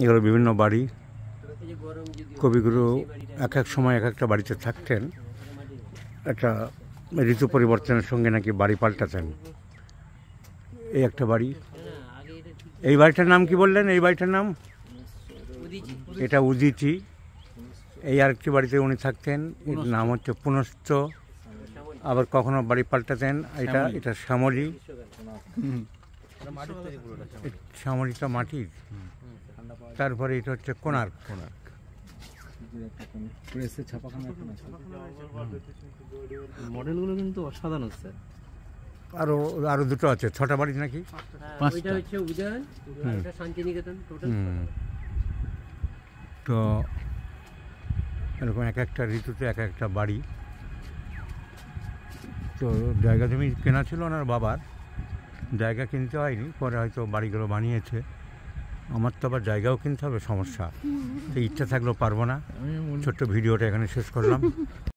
এগুলো বিভিন্ন বাড়ি। কবিগুরু এক এক সময় এক একটা বাড়িতে থাকতেন, একটা ঋতু পরিবর্তনের সঙ্গে নাকি বাড়ি পাল্টাতেন। এই একটা বাড়ি। এই বাড়িটার নাম কি বললেন? এই বাড়িটার নাম এটা উদিচি। এই আরেকটি বাড়িতে উনি থাকতেন, এর নাম হচ্ছে পুনস্ত। আবার কখনো বাড়ি পাল্টাতেন। এটা শ্যামলী। শ্যামলীটা মাটির। তারপরে এটা হচ্ছে কোণার্ক। মডেলগুলো কিন্তু অসাধারণ স্যার। আরো দুটো আছে, 6টা বাড়ি নাকি? তো এরকম এক একটা ঋতুতে এক একটা বাড়ি। তো জায়গা জমি কেনা ছিল ওনার বাবার, জায়গা কিনতে হয়নি, পরে হয়তো বাড়িগুলো বানিয়েছে। আমার তো আবার জায়গাও কিনতে হবে, সমস্যা। তো ইচ্ছা থাকলেও পারবো না। ছোট্ট ভিডিওটা এখানে শেষ করলাম।